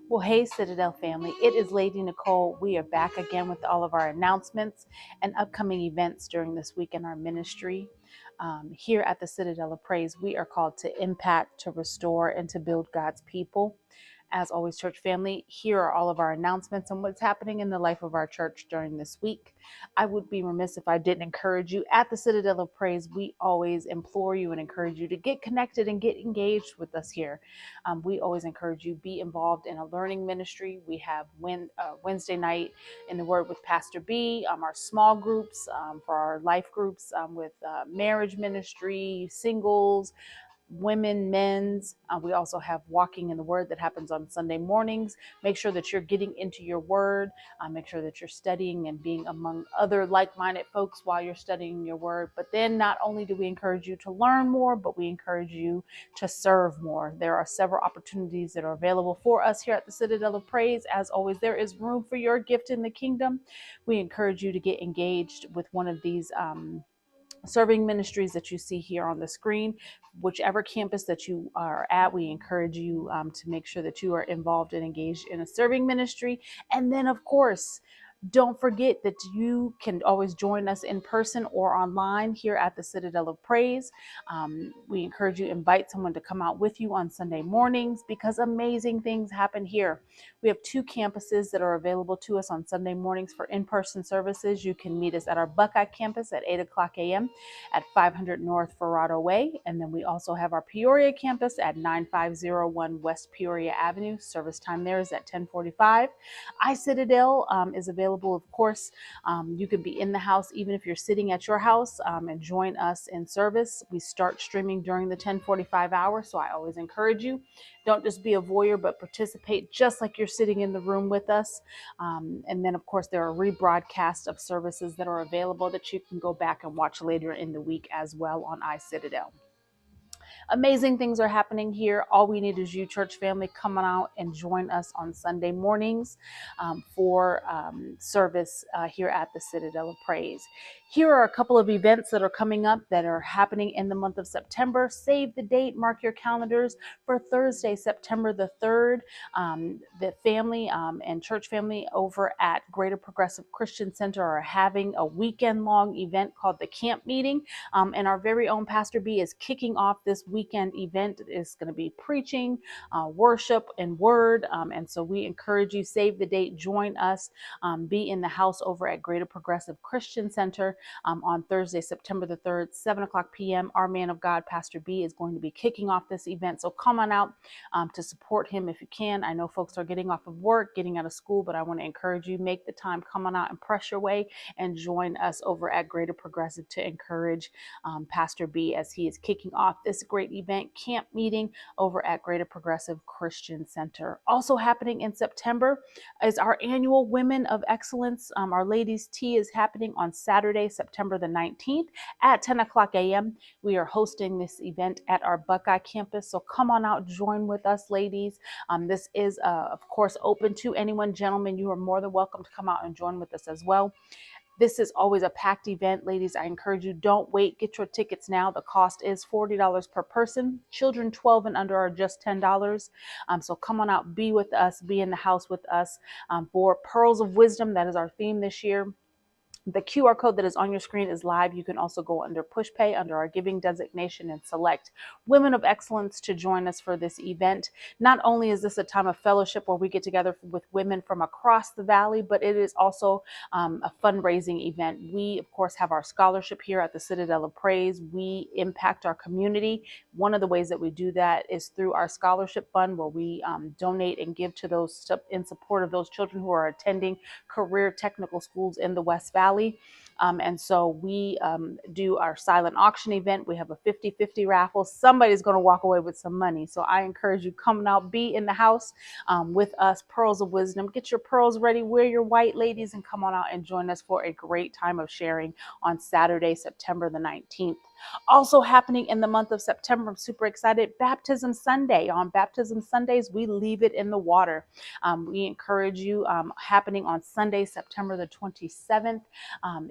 Well, hey, Citadel family, it is Lady Nicole. We are back again with all of our announcements and upcoming events during this week in our ministry. Here at the Citadel of Praise, we are called to impact, to restore, and to build God's people. As always, church family, here are all of our announcements and what's happening in the life of our church during this week. I would be remiss if I didn't encourage you. At the Citadel of Praise, we always implore you and encourage you to get connected and get engaged with us here. We always encourage you be involved in a learning ministry. We have Wednesday night in the Word with Pastor B, our small groups for our life groups with marriage ministry, singles, women, men's. We also have walking in the word that happens on Sunday mornings. Make sure that you're getting into your word. Make sure that you're studying and being among other like-minded folks while you're studying your word. But then not only do we encourage you to learn more, but we encourage you to serve more. There are several opportunities that are available for us here at the Citadel of Praise. As always, there is room for your gift in the kingdom. We encourage you to get engaged with one of these serving ministries that you see here on the screen. Whichever campus that you are at, we encourage you to make sure that you are involved and engaged in a serving ministry. And then, of course, don't forget that you can always join us in person or online here at the Citadel of Praise. We encourage you to invite someone to come out with you on Sunday mornings because amazing things happen here. We have 2 campuses that are available to us on Sunday mornings for in-person services. You can meet us at our Buckeye campus at 8 o'clock a.m. at 500 North Ferrado Way. And then we also have our Peoria campus at 9501 West Peoria Avenue. Service time there is at 10:45. iCitadel is available, of course. You can be in the house even if you're sitting at your house and join us in service. We start streaming during the 10:45 hour, so I always encourage you. Don't just be a voyeur, but participate just like you're sitting in the room with us. And then, of course, there are rebroadcasts of services that are available that you can go back and watch later in the week as well on iCitadel. Amazing things are happening here. All we need is you, church family, come on out and join us on Sunday mornings for service here at the Citadel of Praise. Here are a couple of events that are coming up that are happening in the month of September. Save the date, mark your calendars for Thursday, September the 3rd. The family and church family over at Greater Progressive Christian Center are having a weekend-long event called the Camp Meeting. And our very own Pastor B is kicking off this weekend event. It's going to be preaching, worship, and word. And so we encourage you, save the date, join us, be in the house over at Greater Progressive Christian Center on Thursday, September the 3rd, 7 o'clock p.m. Our man of God, Pastor B, is going to be kicking off this event. So come on out to support him if you can. I know folks are getting off of work, getting out of school, but I want to encourage you, make the time, come on out and press your way and join us over at Greater Progressive to encourage Pastor B as he is kicking off this great event, Camp Meeting, over at Greater Progressive Christian Center. Also happening in September is our annual Women of Excellence. Our Ladies' Tea is happening on Saturday, September the 19th at 10 o'clock a.m. We are hosting this event at our Buckeye campus, so come on out, join with us, ladies. This is, of course, open to anyone. Gentlemen, you are more than welcome to come out and join with us as well. This is always a packed event. Ladies, I encourage you, don't wait. Get your tickets now. The cost is $40 per person. Children 12 and under are just $10. So come on out, be with us, be in the house with us for Pearls of Wisdom. That is our theme this year. The QR code that is on your screen is live. You can also go under Push Pay under our giving designation and select Women of Excellence to join us for this event. Not only is this a time of fellowship where we get together with women from across the valley, but it is also a fundraising event. We, of course, have our scholarship here at the Citadel of Praise. We impact our community. One of the ways that we do that is through our scholarship fund, where we donate and give to those in support of those children who are attending career technical schools in the West Valley. And so we do our silent auction event. We have a 50-50 raffle. Somebody's going to walk away with some money. So I encourage you, come out, be in the house with us, Pearls of Wisdom. Get your pearls ready, wear your white, ladies, and come on out and join us for a great time of sharing on Saturday, September the 19th. Also happening in the month of September, I'm super excited, Baptism Sunday. On Baptism Sundays, we leave it in the water. We encourage you, happening on Sunday, September the 27th.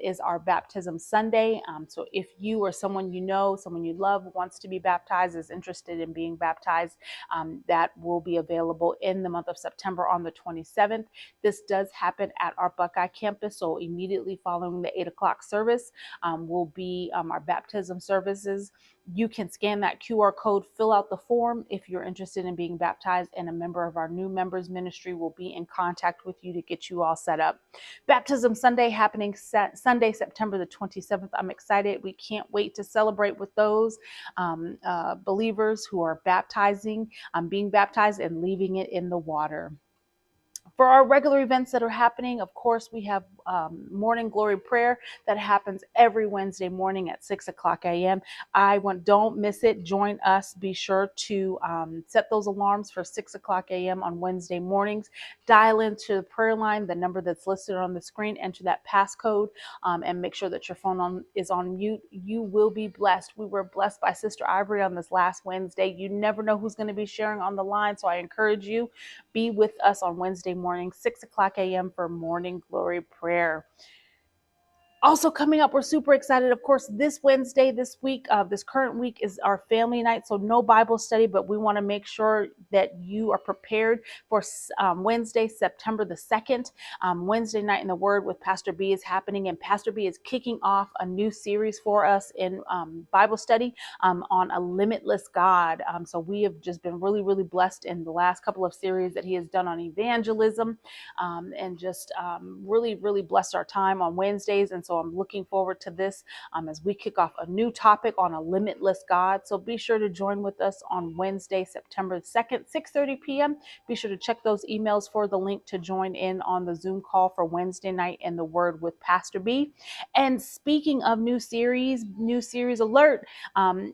is our baptism Sunday. So if you or someone you know, someone you love wants to be baptized, is interested in being baptized, that will be available in the month of September on the 27th. This does happen at our Buckeye campus. So immediately following the 8 o'clock service will be our baptism services. You can scan that QR code, fill out the form if you're interested in being baptized, and a member of our new members ministry will be in contact with you to get you all set up. Baptism Sunday happening Sunday, September the 27th. I'm excited. We can't wait to celebrate with those believers who are baptizing, being baptized and leaving it in the water. For our regular events that are happening, of course, we have morning glory prayer that happens every Wednesday morning at 6 o'clock a.m. Don't miss it. Join us. Be sure to set those alarms for 6 o'clock a.m. on Wednesday mornings. Dial into the prayer line, the number that's listed on the screen, enter that passcode, and make sure that your phone is on mute. You will be blessed. We were blessed by Sister Ivory on this last Wednesday. You never know who's going to be sharing on the line, so I encourage you, be with us on Wednesday morning, 6 o'clock a.m. for morning glory prayer. Also coming up, we're super excited. Of course, this Wednesday, this current week is our family night. So no Bible study, but we want to make sure that you are prepared for Wednesday, September the 2nd. Wednesday night in the Word with Pastor B is happening, and Pastor B is kicking off a new series for us in Bible study on a limitless God. So we have just been really, really blessed in the last couple of series that he has done on evangelism, and just really, really blessed our time on Wednesdays. And so I'm looking forward to this as we kick off a new topic on a limitless God. So be sure to join with us on Wednesday, September 2nd, 6:30 p.m. Be sure to check those emails for the link to join in on the Zoom call for Wednesday night in the Word with Pastor B. And speaking of new series alert,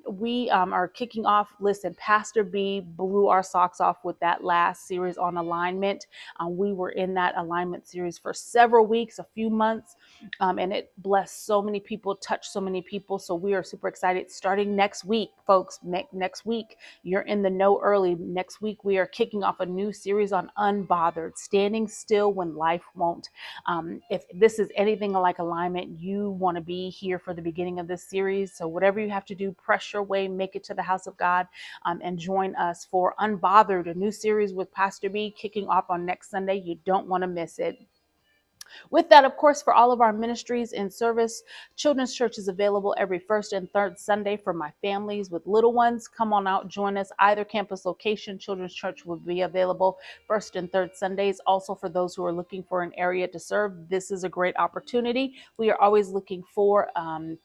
we are kicking off. Listen, Pastor B blew our socks off with that last series on alignment. We were in that alignment series for several weeks, a few months, and it blessed so many people, touched so many people. So we are super excited. Starting next week, folks, next week, you're in the know early. Next week, we are kicking off a new series on unbothered, standing still when life won't. If this is anything like alignment, you want to be here for the beginning of this series. So whatever you have to do, press your way, make it to the house of God, and join us for Unbothered, a new series with Pastor B kicking off on next Sunday. You don't want to miss it. With that, of course, for all of our ministries in service, Children's Church is available every first and third Sunday for my families with little ones. Come on out, join us. Either campus location, Children's Church will be available first and third Sundays. Also, for those who are looking for an area to serve, this is a great opportunity. We are always looking for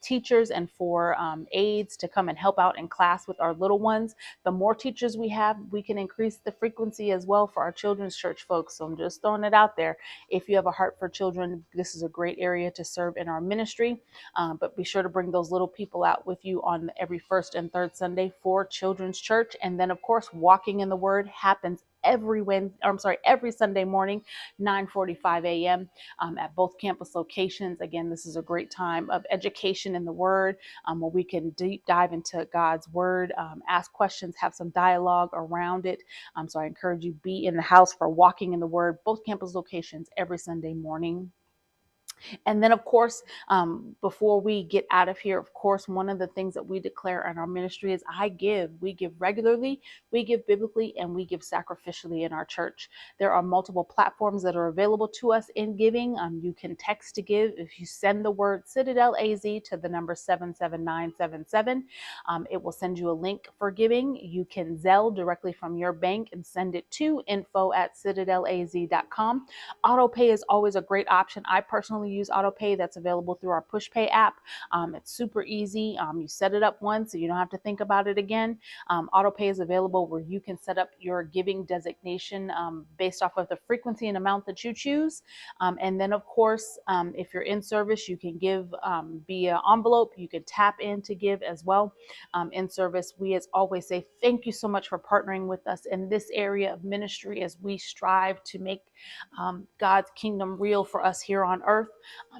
teachers and for aides to come and help out in class with our little ones. The more teachers we have, we can increase the frequency as well for our Children's Church folks. So I'm just throwing it out there. If you have a heart for children, this is a great area to serve in our ministry. But be sure to bring those little people out with you on every first and third Sunday for Children's Church. And then, of course, Walking in the Word happens every Sunday morning, 9:45 a.m. At both campus locations. Again, this is a great time of education in the Word, where we can deep dive into God's Word, ask questions, have some dialogue around it. So I encourage you, be in the house for Walking in the Word, both campus locations every Sunday morning. And then, of course, before we get out of here, of course, one of the things that we declare in our ministry is we give regularly, we give biblically, and we give sacrificially in our church. There are multiple platforms that are available to us in giving. You can text to give. If you send the word Citadel AZ to the number 77977, it will send you a link for giving. You can Zelle directly from your bank and send it to info@citadelaz.com. AutoPay is always a great option. I personally use AutoPay. That's available through our PushPay app. It's super easy. You set it up once, so you don't have to think about it again. AutoPay is available where you can set up your giving designation based off of the frequency and amount that you choose. And then, of course, if you're in service, you can give via envelope. You can tap in to give as well. In service, we as always say thank you so much for partnering with us in this area of ministry as we strive to make God's kingdom real for us here on earth.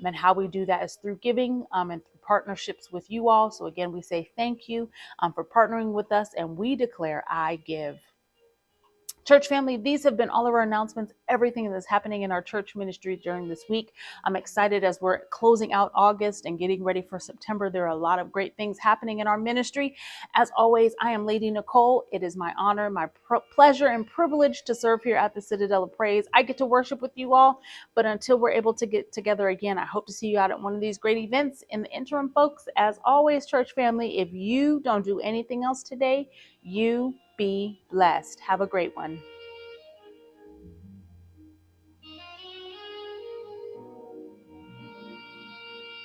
And how we do that is through giving and through partnerships with you all. So again, we say thank you for partnering with us, and we declare I give. Church family, these have been all of our announcements, everything that's happening in our church ministry during this week. I'm excited as we're closing out August and getting ready for September. There are a lot of great things happening in our ministry. As always, I am Lady Nicole. It is my honor, my pleasure, and privilege to serve here at the Citadel of Praise. I get to worship with you all, but until we're able to get together again, I hope to see you out at one of these great events. In the interim, folks, as always, church family, if you don't do anything else today, you be blessed. Have a great one.